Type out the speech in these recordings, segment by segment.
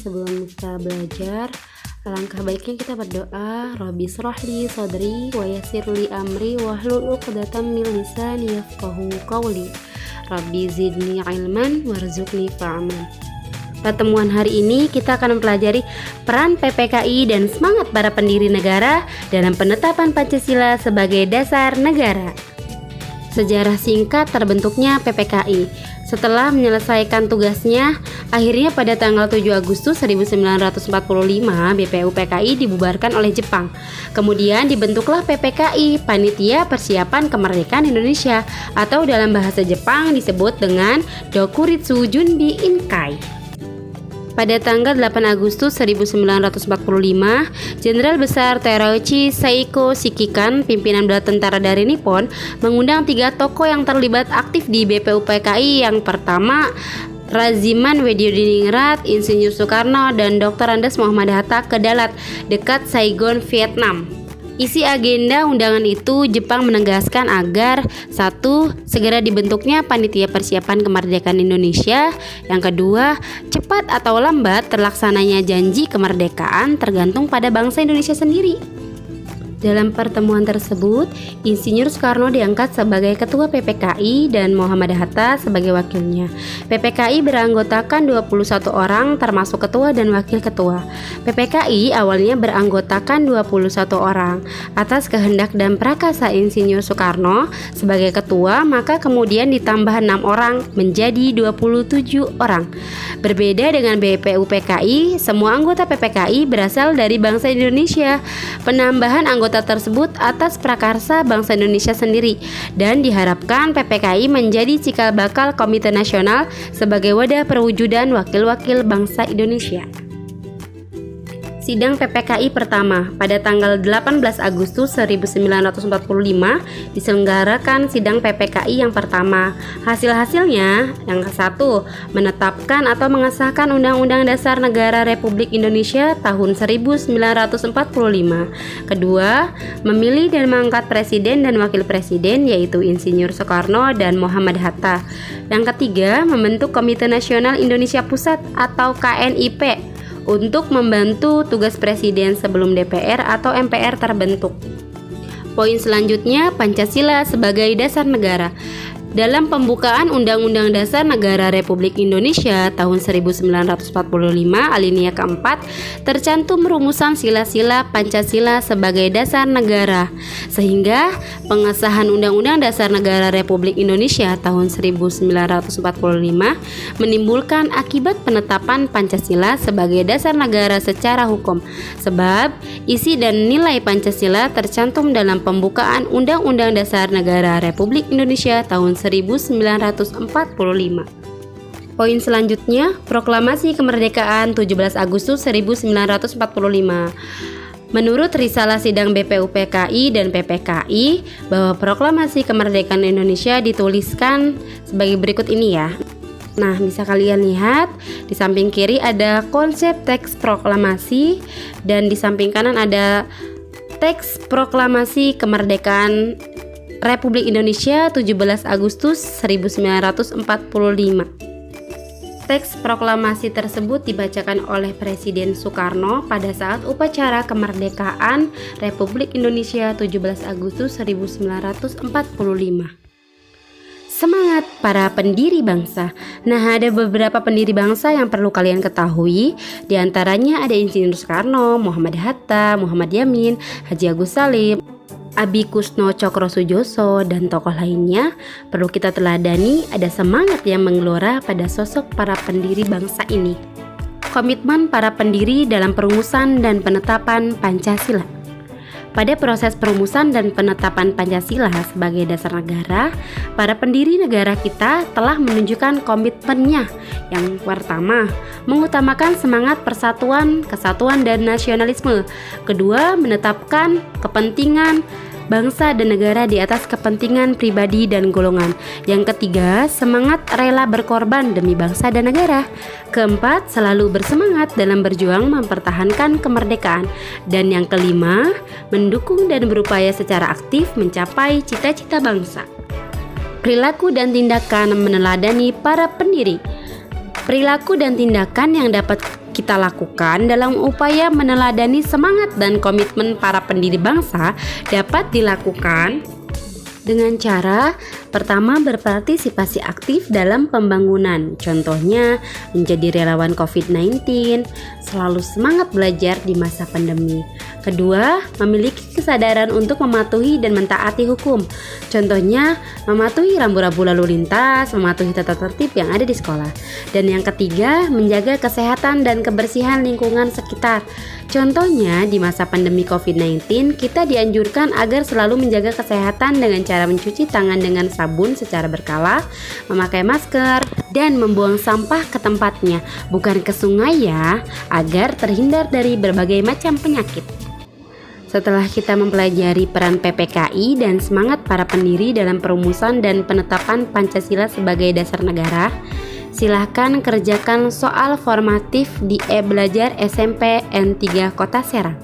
sebelum kita belajar, alangkah baiknya kita berdoa. Rabbi shrahli sadri wa yassirli amri wahlul 'uqdatam min lisani yafqahu qawli. Rabbi zidni ilman warzuqni fahman. Pertemuan hari ini kita akan mempelajari peran PPKI dan semangat para pendiri negara dalam penetapan Pancasila sebagai dasar negara. Sejarah singkat terbentuknya PPKI. Setelah menyelesaikan tugasnya, akhirnya pada tanggal 7 Agustus 1945 BPUPKI dibubarkan oleh Jepang. Kemudian dibentuklah PPKI, Panitia Persiapan Kemerdekaan Indonesia, atau dalam bahasa Jepang disebut dengan Dokuritsu Junbi Inkai. Pada tanggal 8 Agustus 1945, Jenderal Besar Terauchi Seiko Shikikan, pimpinan bala tentara dari Nippon, mengundang 3 tokoh yang terlibat aktif di BPUPKI. Yang pertama, Raziman Wediodiningrat, Insinyur Soekarno, dan Dr. Andes Muhammad Hatta ke Dalat, dekat Saigon, Vietnam. Isi agenda undangan itu, Jepang menegaskan agar 1. Segera dibentuknya Panitia Persiapan Kemerdekaan Indonesia. Yang kedua, cepat atau lambat terlaksananya janji kemerdekaan tergantung pada bangsa Indonesia sendiri. Dalam pertemuan tersebut, Insinyur Soekarno diangkat sebagai Ketua PPKI dan Muhammad Hatta sebagai wakilnya. PPKI beranggotakan 21 orang termasuk ketua dan wakil ketua. PPKI awalnya beranggotakan 21 orang. Atas kehendak dan prakasa Insinyur Soekarno sebagai ketua, maka kemudian ditambah 6 orang menjadi 27 orang. Berbeda dengan BPUPKI, semua anggota PPKI berasal dari bangsa Indonesia. Penambahan anggota tersebut atas prakarsa bangsa Indonesia sendiri, dan diharapkan PPKI menjadi cikal bakal Komite Nasional sebagai wadah perwujudan wakil-wakil bangsa Indonesia. Sidang PPKI pertama pada tanggal 18 Agustus 1945 diselenggarakan sidang PPKI yang pertama. Hasil-hasilnya, yang ke-1, menetapkan atau mengesahkan Undang-Undang Dasar Negara Republik Indonesia tahun 1945. Kedua, memilih dan mengangkat presiden dan wakil presiden, yaitu Insinyur Soekarno dan Muhammad Hatta. Yang ketiga, membentuk Komite Nasional Indonesia Pusat atau KNIP untuk membantu tugas presiden sebelum DPR atau MPR terbentuk. Poin selanjutnya, Pancasila sebagai dasar negara. Dalam pembukaan Undang-Undang Dasar Negara Republik Indonesia tahun 1945 alinea keempat tercantum rumusan sila-sila Pancasila sebagai dasar negara, sehingga pengesahan Undang-Undang Dasar Negara Republik Indonesia tahun 1945 menimbulkan akibat penetapan Pancasila sebagai dasar negara secara hukum, sebab isi dan nilai Pancasila tercantum dalam pembukaan Undang-Undang Dasar Negara Republik Indonesia tahun 1945. Poin selanjutnya, Proklamasi Kemerdekaan 17 Agustus 1945. Menurut risalah sidang BPUPKI dan PPKI, bahwa Proklamasi Kemerdekaan Indonesia dituliskan sebagai berikut ini ya. Nah, bisa kalian lihat di samping kiri ada konsep teks proklamasi dan di samping kanan ada teks Proklamasi Kemerdekaan Republik Indonesia 17 Agustus 1945. Teks proklamasi tersebut dibacakan oleh Presiden Soekarno pada saat upacara kemerdekaan Republik Indonesia 17 Agustus 1945. Semangat para pendiri bangsa. Nah, ada beberapa pendiri bangsa yang perlu kalian ketahui. Di antaranya ada Insinyur Soekarno, Muhammad Hatta, Muhammad Yamin, Haji Agus Salim, Abi Kusno Cokrosujoso, dan tokoh lainnya. Perlu kita teladani, ada semangat yang menggelora pada sosok para pendiri bangsa ini. Komitmen para pendiri dalam perumusan dan penetapan Pancasila. Pada proses perumusan dan penetapan Pancasila sebagai dasar negara, para pendiri negara kita telah menunjukkan komitmennya. Yang pertama, mengutamakan semangat persatuan, kesatuan, dan nasionalisme. Kedua, menetapkan kepentingan bangsa dan negara di atas kepentingan pribadi dan golongan. Yang ketiga, semangat rela berkorban demi bangsa dan negara. Keempat, selalu bersemangat dalam berjuang mempertahankan kemerdekaan. Dan yang kelima, mendukung dan berupaya secara aktif mencapai cita-cita bangsa. Perilaku dan tindakan meneladani para pendiri. Perilaku dan tindakan yang dapat kita lakukan dalam upaya meneladani semangat dan komitmen para pendiri bangsa dapat dilakukan dengan cara pertama, berpartisipasi aktif dalam pembangunan. Contohnya, menjadi relawan COVID-19, selalu semangat belajar di masa pandemi. Kedua, memiliki kesadaran untuk mematuhi dan mentaati hukum. Contohnya, mematuhi rambu-rambu lalu lintas, mematuhi tata tertib yang ada di sekolah. Dan yang ketiga, menjaga kesehatan dan kebersihan lingkungan sekitar. Contohnya, di masa pandemi COVID-19, kita dianjurkan agar selalu menjaga kesehatan dengan cara mencuci tangan dengan sabun secara berkala, memakai masker, dan membuang sampah ke tempatnya, bukan ke sungai ya, agar terhindar dari berbagai macam penyakit. Setelah kita mempelajari peran PPKI dan semangat para pendiri dalam perumusan dan penetapan Pancasila sebagai dasar negara, silahkan kerjakan soal formatif di e-belajar SMP N3 Kota Serang.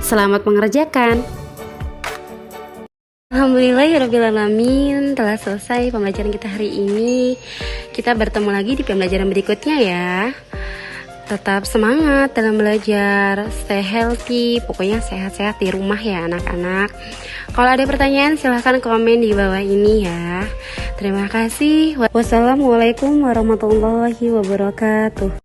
Selamat mengerjakan. Alhamdulillahirrabbilalamin, telah selesai pembelajaran kita hari ini. Kita bertemu lagi di pembelajaran berikutnya ya. Tetap semangat dalam belajar, stay healthy, pokoknya sehat-sehat di rumah ya anak-anak. Kalau ada pertanyaan silahkan komen di bawah ini ya. Terima kasih. Wassalamualaikum warahmatullahi wabarakatuh.